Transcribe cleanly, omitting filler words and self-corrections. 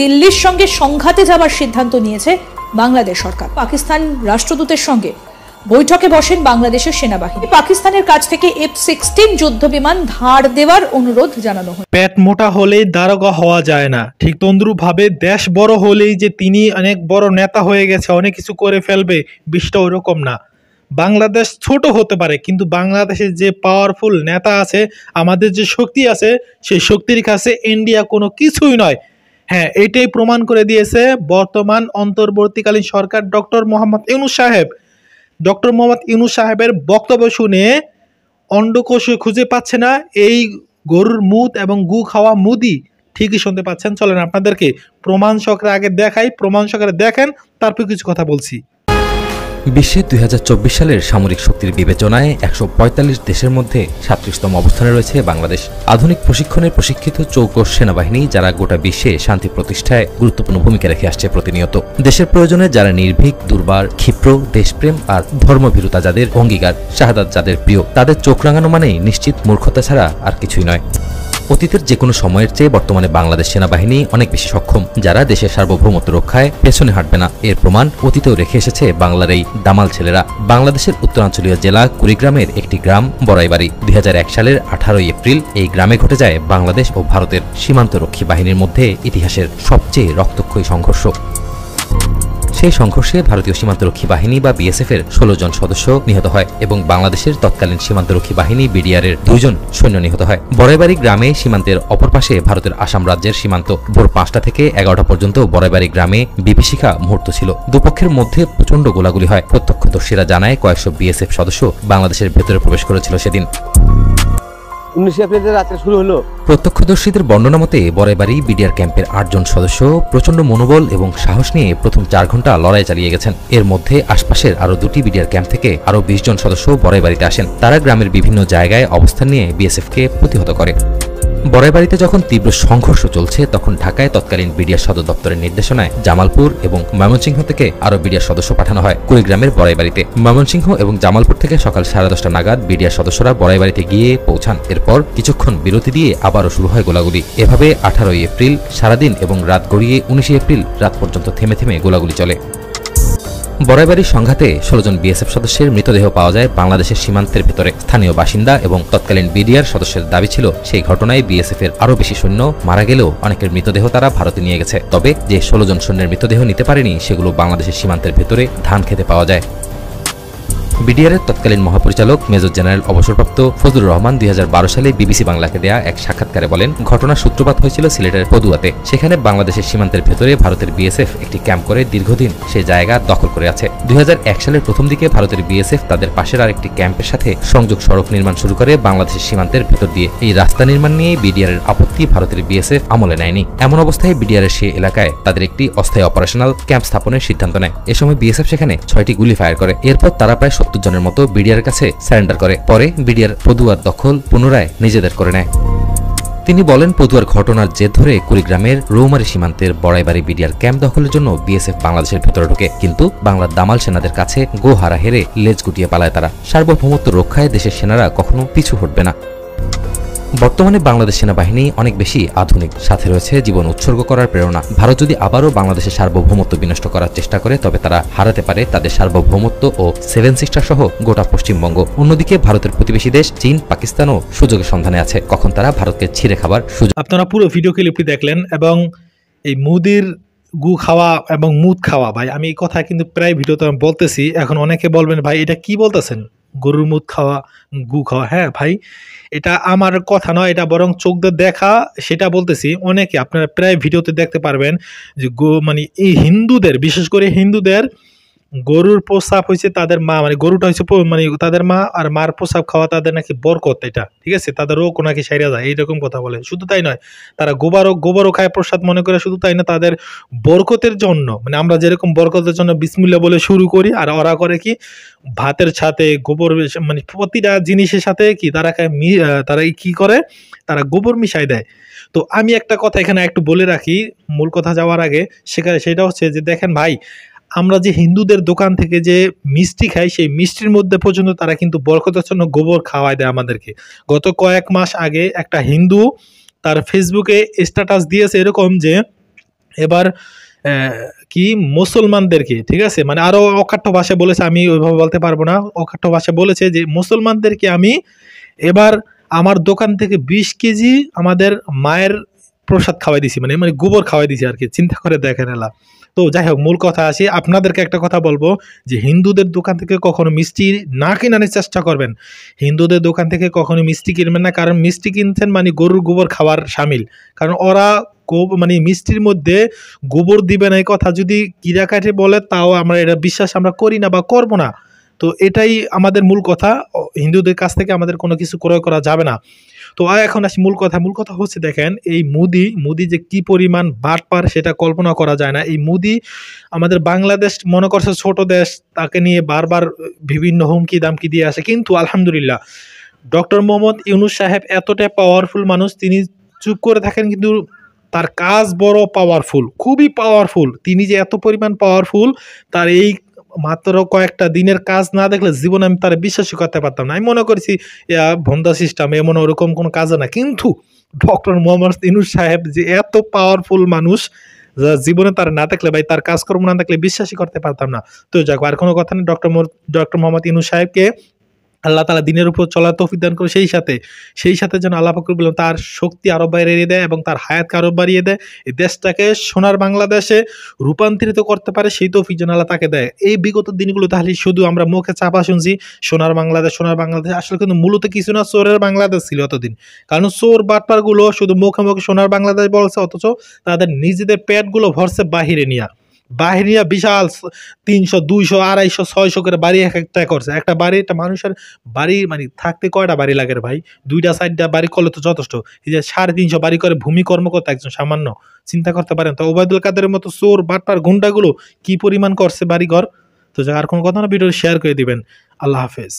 দিল্লির সঙ্গে সংঘাতে যাবার সিদ্ধান্ত নিয়েছে বাংলাদেশ সরকার। পাকিস্তান রাষ্ট্রদূতের সঙ্গে বৈঠকে বসেন বাংলাদেশের সেনাবাহিনী। পাকিস্তানের কাছ থেকে F-16 যুদ্ধ বিমান ধার দেওয়ার অনুরোধ জানানো হয়। পেট মোটা হলেই দারোগা হওয়া যায় না, ঠিক তন্দ্রুপভাবে দেশ বড় হলেই যে তিনি অনেক বড় নেতা হয়ে গেছে, অনেক কিছু করে ফেলবে, বিষয়টা ওরকম না। বাংলাদেশ ছোট হতে পারে, কিন্তু বাংলাদেশের যে পাওয়ারফুল নেতা আছে, আমাদের যে শক্তি আছে, সেই শক্তির কাছে ইন্ডিয়া কোনো কিছুই নয়। হ্যাঁ, এটাই প্রমাণ করে দিয়েছে বর্তমান অন্তর্বর্তীকালীন সরকার ডক্টর মোহাম্মদ ইউনূস সাহেব। ডক্টর মোহাম্মদ ইউনূস সাহেবের বক্তব্য শুনে অন্ডকোষে খুঁজে পাচ্ছে না এই গরুর মুত এবং গু খাওয়া মুদি ঠিকই শুনতে পাচ্ছেন। চলেন আপনাদেরকে প্রমাণ সহকারে আগে দেখাই, প্রমাণ সহকারে দেখেন, তারপর কিছু কথা বলছি। বিশ্বে 2024 সালের সামরিক শক্তির বিবেচনায় 145 দেশের মধ্যে 37তম অবস্থানে রয়েছে বাংলাদেশ। আধুনিক প্রশিক্ষণে প্রশিক্ষিত চৌকস সেনাবাহিনী যারা গোটা বিশ্বে শান্তি প্রতিষ্ঠায় গুরুত্বপূর্ণ ভূমিকা রেখে আসছে প্রতিনিয়ত। দেশের প্রয়োজনে যারা নির্ভীক, দুর্বার, ক্ষিপ্র, দেশপ্রেম আর ধর্মভীরুতা যাদের অঙ্গীকার, শাহাদাত যাদের প্রিয়, তাদের চোখ রাঙানো মানেই নিশ্চিত মূর্খতা ছাড়া আর কিছুই নয়। অতীতের যে কোনো সময়ের চেয়ে বর্তমানে বাংলাদেশ সেনাবাহিনী অনেক বেশি সক্ষম, যারা দেশের সার্বভৌমত্ব রক্ষায় পেছনে হাঁটবে না। এর প্রমাণ অতীতেও রেখে এসেছে বাংলার এই দামাল ছেলেরা। বাংলাদেশের উত্তরাঞ্চলীয় জেলা কুড়িগ্রামের একটি গ্রাম বড়াইবাড়ি। 2001 সালের 18 এপ্রিল এই গ্রামে ঘটে যায় বাংলাদেশ ও ভারতের সীমান্তরক্ষী বাহিনীর মধ্যে ইতিহাসের সবচেয়ে রক্তক্ষয়ী সংঘর্ষ। সেই সংঘর্ষে ভারতীয় সীমান্তরক্ষী বাহিনী বা বিএসএফ এর 16 জন সদস্য নিহত হয় এবং বাংলাদেশের তৎকালীন সীমান্তরক্ষী বাহিনী বিডিআর এর 2 জন সৈন্য নিহত হয়। বড়াইবাড়ি গ্রামে সীমান্তের অপর পাশে ভারতের আসাম রাজ্যের সীমান্ত। ভোর 5টা থেকে 11টা পর্যন্ত বড়াইবাড়ি গ্রামে বিভীষিকা মুহূর্ত ছিল। দুপক্ষের মধ্যে প্রচণ্ড গোলাগুলি হয়। প্রত্যক্ষদর্শীরা জানায় কয়েকশো বিএসএফ সদস্য বাংলাদেশের ভেতরে প্রবেশ করেছিল সেদিন। 19 এপ্রিল রাতে শুরু হলো। প্রত্যক্ষদর্শীদের বর্ণনা মতে বড়াইবাড়ি বিডিআর ক্যাম্পের 8 জন সদস্য প্রচণ্ড মনোবল এবং সাহস নিয়ে প্রথম 4 ঘন্টা লড়াই চালিয়ে গেছেন। এর মধ্যে আশপাশের আরও 2টি বিডিআর ক্যাম্প থেকে আরও 20 জন সদস্য বড়াইবাড়িতে আসেন। তারা গ্রামের বিভিন্ন জায়গায় অবস্থান নিয়ে বিএসএফকে প্রতিহত করে। বড়াইবাড়িতে যখন তীব্র সংঘর্ষ চলছে, তখন ঢাকায় তৎকালীন বিডিআর সদর দপ্তরের নির্দেশনায় জামালপুর এবং ময়মনসিংহ থেকে আরও বিডিআর সদস্য পাঠানো হয় কুড়িগ্রামের বড়াইবাড়িতে। ময়মনসিংহ এবং জামালপুর থেকে সকাল 10:30 নাগাদ বিডিআর সদস্যরা বড়াইবাড়িতে গিয়ে পৌঁছান। এরপর কিছুক্ষণ বিরতি দিয়ে আবারও শুরু হয় গোলাগুলি। এভাবে 18 এপ্রিল সারাদিন এবং রাত গড়িয়ে 19 এপ্রিল রাত পর্যন্ত থেমে থেমে গোলাগুলি চলে। বড়াইবাড়ির সংঘাতে 16 জন বিএসএফ সদস্যের মৃতদেহ পাওয়া যায় বাংলাদেশের সীমান্তের ভেতরে। স্থানীয় বাসিন্দা এবং তৎকালীন বিডিআর সদস্যের দাবি ছিল সেই ঘটনায় বিএসএফ এর আরও বেশি সৈন্য মারা গেলেও অনেকের মৃতদেহ তারা ভারতে নিয়ে গেছে। তবে যে 16 জন সৈন্যের মৃতদেহ নিতে পারেনি, সেগুলো বাংলাদেশের সীমান্তের ভেতরে ধান খেতে পাওয়া যায়। বিডিআরের তৎকালীন মহাপরিচালক মেজর জেনারেল অবসরপ্রাপ্ত ফজলুর রহমান 2012 সালে বিবিসি বাংলাকে দেয়া এক সাক্ষাৎকারে বলেন, ঘটনার সূত্রপাত হয়েছিল সিলেটের পদুয়াতে। সেখানে বাংলাদেশের সীমান্তের ভেতরে ভারতের বিএসএফ একটি ক্যাম্প করে দীর্ঘদিন সে জায়গা দখল করে আছে। 2001 সালের প্রথম দিকে ভারতের বিএসএফ তাদের পাশের আরেকটি ক্যাম্পের সাথে সংযোগ সড়ক নির্মাণ শুরু করে বাংলাদেশের সীমান্তের ভেতর দিয়ে। এই রাস্তা নির্মাণ নিয়ে বিডিআরের আপত্তি ভারতের বিএসএফ আমলে নেয়নি। এমন অবস্থায় বিডিআরের সেই এলাকায় তাদের একটি অস্থায়ী অপারেশনাল ক্যাম্প স্থাপনের সিদ্ধান্ত নেয়। এ সময় বিএসএফ সেখানে 6টি গুলি ফায়ার করে। এরপর তারা প্রায় 70 জনের মতো বিডিআর কাছে সারেন্ডার করে। পরে বিডিআর পদুয়ার দখল পুনরায় নিজেদের করে নেয়। তিনি বলেন, পদুয়ার ঘটনার জের ধরে কুড়িগ্রামের রৌমারী সীমান্তের বড়াইবাড়ি বিডিআর ক্যাম্প দখলের জন্য বিএসএফ বাংলাদেশের ভেতরে ঢোকে, কিন্তু বাংলার দামাল সেনাদের কাছে গোহারা হেরে লেজ গুটিয়ে পালায় তারা। সার্বভৌমত্ব রক্ষায় দেশের সেনারা কখনো পিছু হটবে না। বর্তমানে বাংলাদেশ সেনাবাহিনী অনেক বেশি আধুনিক, সাথে রয়েছে জীবন উৎসর্গ করার প্রেরণা। ভারত যদি আবারও বাংলাদেশের সার্বভৌমত্ব বিনষ্ট করার চেষ্টা করে, তবে তারা হারাতে পারে তাদের সার্বভৌমত্ব ও 7 সিস্টার সহ গোটা পশ্চিমবঙ্গ। অন্যদিকে ভারতের প্রতিবেশী দেশ চীন, পাকিস্তানও সুযোগের সন্ধানে আছে, কখন তারা ভারতকে ছিঁড়ে খাবার সুযোগ। আপনারা পুরো ভিডিও ক্লিপটি দেখলেন এবং এই মুদির গু খাওয়া এবং মুদ খাওয়া, ভাই আমি এই কথা কিন্তু প্রায় ভিডিওতে আমি বলতেছি। এখন অনেকে বলবেন, ভাই এটা কি বলতেছেন, গরুর মুদ খাওয়া, গু খাওয়া? হ্যাঁ ভাই, এটা আমার কথা নয়, এটা বরং চোখ দিয়ে দেখা, সেটা বলতেছি। অনেকে আপনারা প্রায় ভিডিওতে দেখতে পারবেন যে মানে এই হিন্দুদের, বিশেষ করে হিন্দুদের গরুর প্রস্রাব হয়েছে তাদের মা, মানে গরুটা হয়েছে মানে তাদের মা, আর মার প্রস্রাব খাওয়া তাদের নাকি বরকত, এটা ঠিক আছে, তাদের রোগ নাকি সাইরা যায়, এইরকম কথা বলে। শুধু তাই নয়, তারা গোবরও খায় প্রসাদ মনে করে। শুধু তাই না, তাদের বরকতের জন্য, মানে আমরা যেরকম বরকতের জন্য বিসমিল্লাহ বলে শুরু করি, আর ওরা করে কি ভাতের সাথে গোবর, মানে প্রতিটা জিনিসের সাথে কি তারা খায়, তারা কি করে, তারা গোবর মিশাই দেয়। তো আমি একটা কথা এখানে একটু বলে রাখি মূল কথা যাওয়ার আগে, সেটা হচ্ছে যে দেখেন ভাই, আমরা যে হিন্দুদের দোকান থেকে যে মিষ্টি খাই, সেই মিষ্টির মধ্যে পর্যন্ত তারা কিন্তু বরকতের জন্য গোবর খাওয়ায় দেয় আমাদেরকে। গত কয়েক মাস আগে একটা হিন্দু তার ফেসবুকে স্ট্যাটাস দিয়েছে এরকম যে এবার কি মুসলমানদেরকে, ঠিক আছে, মানে আরো অকাট্য ভাষায় বলেছে, আমি ওইভাবে বলতে পারবো না, অকাট্য ভাষায় বলেছে যে মুসলমানদেরকে আমি এবার আমার দোকান থেকে 20 কেজি আমাদের মায়ের প্রসাদ খাওয়াই দিছি, মানে মানে গোবর খাওয়াই দিছি আর কি। চিন্তা করে দেখেন এলা। তো যাই হোক, মূল কথা আসি, আপনাদেরকে একটা কথা বলবো যে হিন্দুদের দোকান থেকে কখনো মিষ্টি না কেনার চেষ্টা করবেন। হিন্দুদের দোকান থেকে কখনো মিষ্টি কিনবেন না, কারণ মিষ্টি কিনছেন মানে গরুর গোবর খাওয়ার শামিল। কারণ ওরা মানে মিষ্টির মধ্যে গোবর দিবে না, এই কথা যদি কিরা কাটে বলে তাও আমরা এটা বিশ্বাস আমরা করি না বা করব না। তো এটাই আমাদের মূল কথা, হিন্দুদের কাছ থেকে আমাদের কোনো কিছু ক্রয় করা যাবে না। তো এখন আসি মূল কথা। মূল কথা হচ্ছে দেখেন, এই মোদি যে কি পরিমাণ বাটপার সেটা কল্পনা করা যায় না। এই মোদি আমাদের বাংলাদেশ মনে করছে ছোট দেশ, তাকে নিয়ে বারবার বিভিন্ন হুমকি দামকি দিয়ে আসে, কিন্তু আলহামদুলিল্লাহ ডক্টর মোহাম্মদ ইউনূস সাহেব এতটা পাওয়ারফুল মানুষ, তিনি চুপ করে থাকেন কিন্তু তার কাজ বড় পাওয়ারফুল, খুবই পাওয়ারফুল। তিনি যে এত পরিমাণ পাওয়ারফুল, তার এই মাত্র কয়েকটা দিনের কাজ না দেখলে জীবনে আমি তার বিশ্বাসই করতে পারতাম না। আমি মনে করছি ভন্দা সিস্টেম এমন ওরকম কোনো কাজ না, কিন্তু ডক্টর মোহাম্মদ ইউনূস সাহেব যে এত পাওয়ারফুল মানুষ, জীবনে তার না দেখলে ভাই, তার কাজকর্ম না দেখলে বিশ্বাসই করতে পারতাম না। তো যাক, আর কোনো কথা নেই, ডক্টর মোহাম্মদ ইউনূস সাহেবকে আল্লাহ তাআলা দিনের উপর চলার তৌফিক দান করে, সেই সাথে যেন আল্লাহ পাক রব্বুল আলামিন তার শক্তি আরো বাড়িয়ে দেয় এবং তার হায়াতকে আরো বাড়িয়ে দেয়, এই দেশটাকে সোনার বাংলাদেশে রূপান্তরিত করতে পারে, সেই তৌফিক যেন আল্লাহ তাকে দেয়। এই বিগত দিনগুলো তাহলে শুধু আমরা মুখে চাপা শুনছি সোনার বাংলাদেশ, আসলে কিন্তু মূলত কিছু না, চোরের বাংলাদেশ ছিল এতদিন। কারণ চোর বাটপারগুলো শুধু মুখে মুখে সোনার বাংলাদেশ বলছে, অথচ তাদের নিজেদের পেটগুলো ভরছে বাহিরে নিয়ে বিশাল 300 200 250 600 করে বাড়ি এক একটা করছে। একটা বাড়ি, একটা মানুষের বাড়ি মানে থাকতে কয়টা বাড়ি লাগে রে ভাই? 2টা 4টা বাড়ি করলে তো যথেষ্ট। এই যে 350 বাড়ি করে ভূমি কর্মকর্তা একজন সামান্য, চিন্তা করতে পারেন? তো ওবায়দুল কাদেরের মতো চোর বাটপার গুন্ডাগুলো কি পরিমাণ করছে বাড়ি ঘর। তো আর কোনো কথা না, ভিডিও শেয়ার করে দিবেন। আল্লাহ হাফেজ।